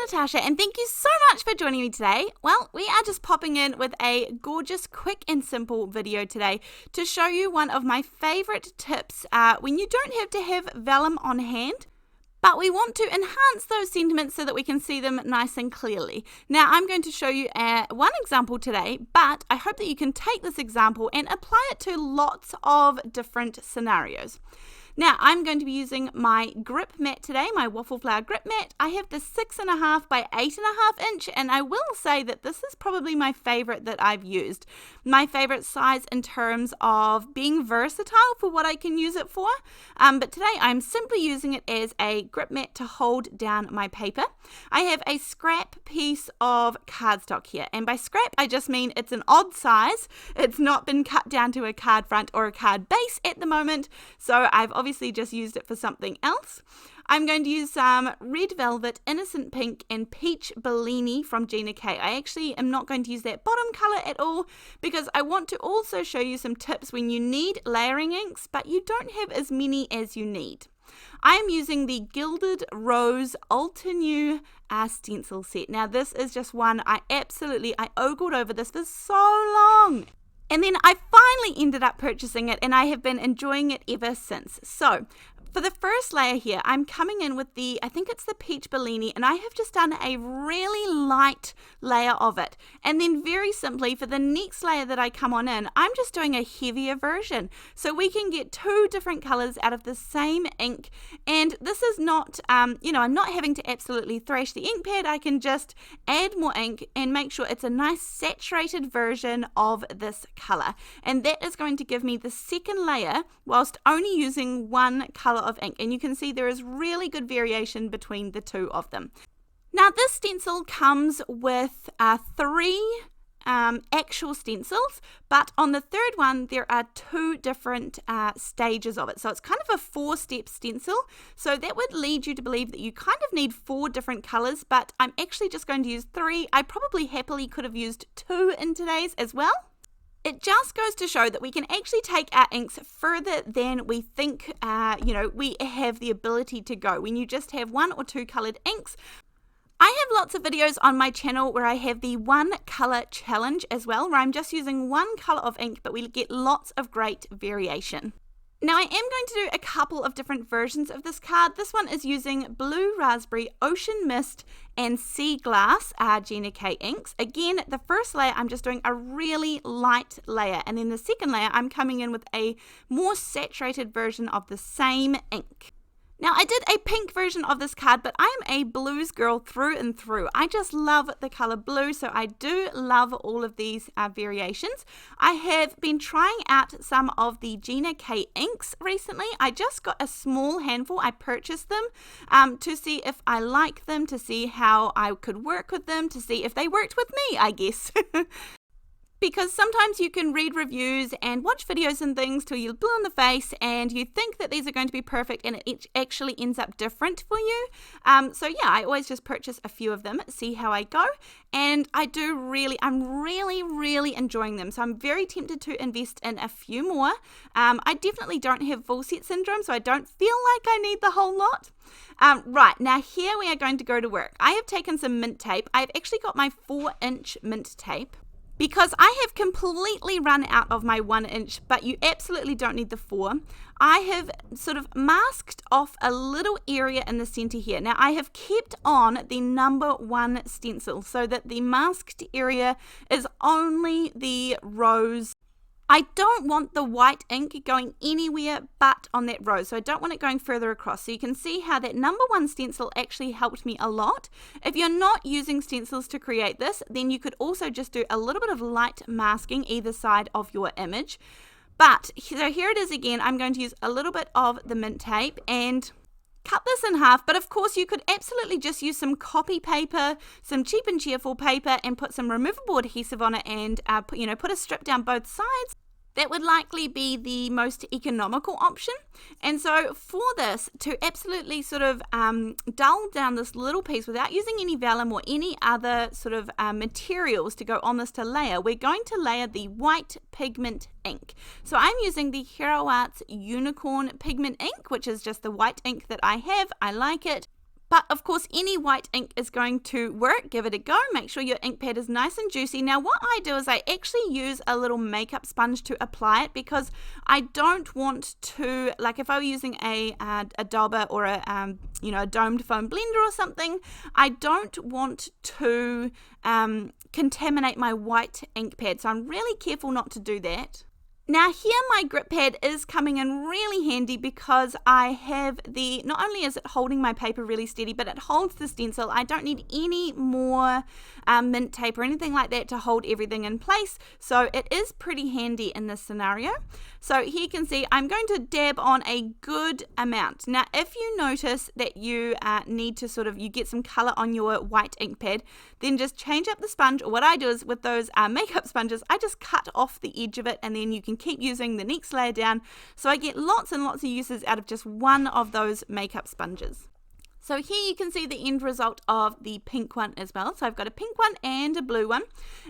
Natasha, and thank you so much for joining me today. Well, we are just popping in with a gorgeous, quick and simple video today to show you one of my favorite tips when you don't have to have vellum on hand, but we want to enhance those sentiments so that we can see them nice and clearly. Now, I'm going to show you one example today, but I hope that you can take this example and apply it to lots of different scenarios. Now, I'm going to be using my grip mat today, my Waffle Flower grip mat. I have the 6.5 by 8.5 inch, and I will say that this is probably my favorite that I've used. My favorite size in terms of being versatile for what I can use it for. But today I'm simply using it as a grip mat to hold down my paper. I have a scrap piece of cardstock here, and by scrap I just mean it's an odd size. It's not been cut down to a card front or a card base at the moment, so I've obviously just used it for something else. I'm going to use some Red Velvet, Innocent Pink and Peach Bellini from Gina. I actually am not going to use that bottom colour at all because I want to also show you some tips when you need layering inks but you don't have as many as you need. I am using the Gilded Rose Altenew stencil set. Now this is just one I ogled over this for so long. And then I finally ended up purchasing it and I have been enjoying it ever since. So for the first layer here, I'm coming in with I think it's the Peach Bellini, and I have just done a really light layer of it. And then very simply for the next layer that I come on in, I'm just doing a heavier version. So we can get two different colors out of the same ink. And this is not, I'm not having to absolutely thrash the ink pad. I can just add more ink and make sure it's a nice saturated version of this color. And that is going to give me the second layer whilst only using one color of ink, and you can see there is really good variation between the two of them. Now this stencil comes with three actual stencils, but on the third one there are two different stages of it, so it's kind of a 4-step stencil, so that would lead you to believe that you kind of need 4 different colors, but I'm actually just going to use 3. I probably happily could have used 2 in today's as well. It just goes to show that we can actually take our inks further than we think, we have the ability to go when you just have 1 or 2 colored inks. I have lots of videos on my channel where I have the 1 color challenge as well, where I'm just using 1 color of ink, but we get lots of great variation. Now I am going to do a couple of different versions of this card. This one is using Blue Raspberry, Ocean Mist and Sea Glass Gina inks. Again, the first layer I'm just doing a really light layer, and then the second layer I'm coming in with a more saturated version of the same ink. Now I did a pink version of this card, but I am a blues girl through and through. I just love the color blue, so I do love all of these variations. I have been trying out some of the Gina inks recently. I just got a small handful. I purchased them to see if I like them, to see how I could work with them, to see if they worked with me, I guess. Because sometimes you can read reviews and watch videos and things till you're blue in the face and you think that these are going to be perfect and it actually ends up different for you. So yeah, I always just purchase a few of them, see how I go, and I'm really enjoying them. So I'm very tempted to invest in a few more. I definitely don't have full set syndrome, so I don't feel like I need the whole lot. Right, now here we are going to go to work. I have taken some mint tape. I've actually got my 4-inch mint tape, because I have completely run out of my 1-inch, but you absolutely don't need the 4. I have sort of masked off a little area in the center here. Now I have kept on the number 1 stencil so that the masked area is only the rose. I don't want the white ink going anywhere but on that rose, so I don't want it going further across. So you can see how that number 1 stencil actually helped me a lot. If you're not using stencils to create this, then you could also just do a little bit of light masking either side of your image. But, so here it is again. I'm going to use a little bit of the mint tape and cut this in half, but of course you could absolutely just use some copy paper, some cheap and cheerful paper, and put some removable adhesive on it and put a strip down both sides. That would likely be the most economical option. And so for this, to absolutely sort of dull down this little piece without using any vellum or any other sort of materials to go on this to layer, we're going to layer the white pigment ink. So I'm using the Hero Arts Unicorn Pigment ink, which is just the white ink that I have. I like it. But of course, any white ink is going to work. Give it a go. Make sure your ink pad is nice and juicy. Now, what I do is I actually use a little makeup sponge to apply it, because I don't want to, like if I were using a dauber or a domed foam blender or something, I don't want to contaminate my white ink pad. So I'm really careful not to do that. Now here my grip pad is coming in really handy, because I have not only is it holding my paper really steady, but it holds the stencil. I don't need any more mint tape or anything like that to hold everything in place. So it is pretty handy in this scenario. So here you can see I'm going to dab on a good amount. Now if you notice that you need to you get some color on your white ink pad, then just change up the sponge, or what I do is with those makeup sponges, I just cut off the edge of it, and then you can keep using the next layer down. So I get lots and lots of uses out of just one of those makeup sponges. So here you can see the end result of the pink one as well. So I've got a pink one and a blue one.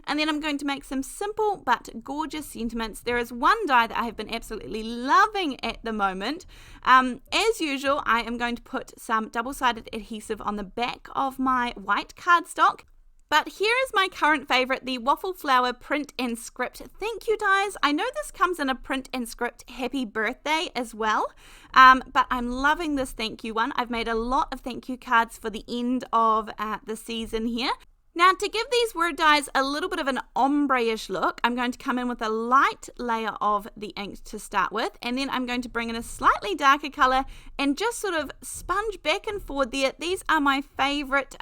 And then I'm going to make some simple but gorgeous sentiments. There is one die that I have been absolutely loving at the moment. As usual, I am going to put some double-sided adhesive on the back of my white cardstock. But here is my current favourite, the Waffle Flower Print and Script Thank You dies. I know this comes in a print and script happy birthday as well, but I'm loving this thank you one. I've made a lot of thank you cards for the end of the season here. Now to give these word dies a little bit of an ombre-ish look, I'm going to come in with a light layer of the ink to start with, and then I'm going to bring in a slightly darker colour and just sort of sponge back and forward there. These are my favourite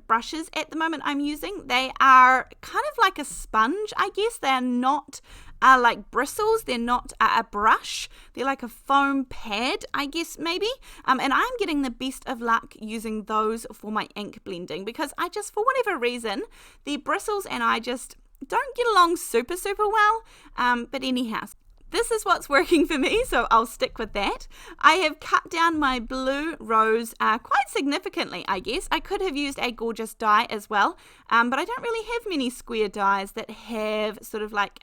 brushes at the moment I'm using. They are kind of like a sponge, I guess. They are not like bristles. They're not a brush. They're like a foam pad, I guess, maybe. And I'm getting the best of luck using those for my ink blending, because I just, for whatever reason, the bristles and I just don't get along super well. But anyhow, this is what's working for me, so I'll stick with that. I have cut down my blue rose quite significantly, I guess. I could have used a gorgeous die as well, but I don't really have many square dies that have sort of like,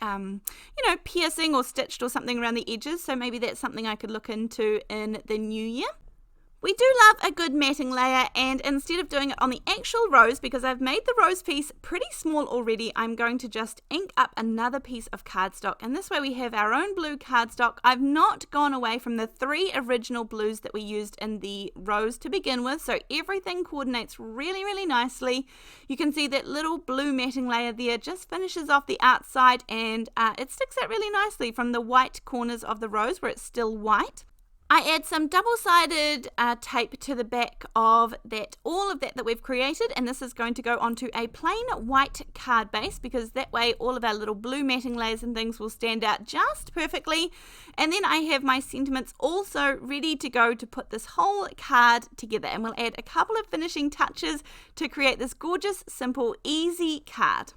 piercing or stitched or something around the edges, so maybe that's something I could look into in the new year. We do love a good matting layer, and instead of doing it on the actual rose, because I've made the rose piece pretty small already, I'm going to just ink up another piece of cardstock, and this way we have our own blue cardstock. I've not gone away from the 3 original blues that we used in the rose to begin with, so everything coordinates really nicely. You can see that little blue matting layer there just finishes off the outside, and it sticks out really nicely from the white corners of the rose where it's still white. I add some double-sided tape to the back of all of that we've created, and this is going to go onto a plain white card base, because that way all of our little blue matting layers and things will stand out just perfectly. And then I have my sentiments also ready to go to put this whole card together, and we'll add a couple of finishing touches to create this gorgeous, simple, easy card.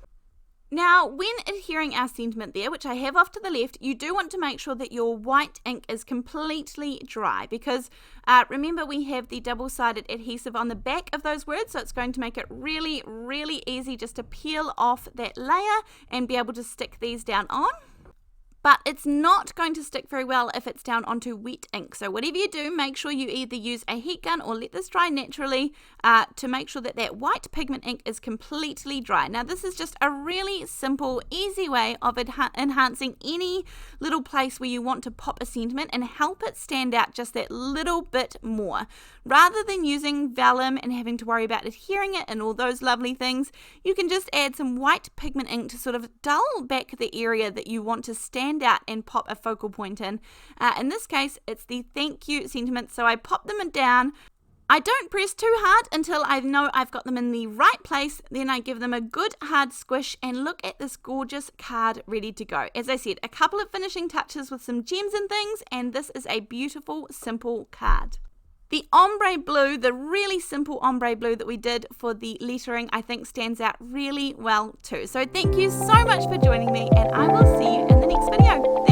Now, when adhering our sentiment there, which I have off to the left, you do want to make sure that your white ink is completely dry, because remember we have the double-sided adhesive on the back of those words, so it's going to make it really easy just to peel off that layer and be able to stick these down on. But it's not going to stick very well if it's down onto wet ink. So whatever you do, make sure you either use a heat gun or let this dry naturally to make sure that white pigment ink is completely dry. Now this is just a really simple, easy way of enhancing any little place where you want to pop a sentiment and help it stand out just that little bit more. Rather than using vellum and having to worry about adhering it and all those lovely things, you can just add some white pigment ink to sort of dull back the area that you want to stand out and pop a focal point in. In this case, it's the thank you sentiment, so I pop them down. I don't press too hard until I know I've got them in the right place. Then I give them a good hard squish, and look at this gorgeous card ready to go. As I said, a couple of finishing touches with some gems and things, and this is a beautiful, simple card. The ombre blue, the really simple ombre blue that we did for the lettering, I think stands out really well too. So thank you so much for joining me, and I will see you in the next video.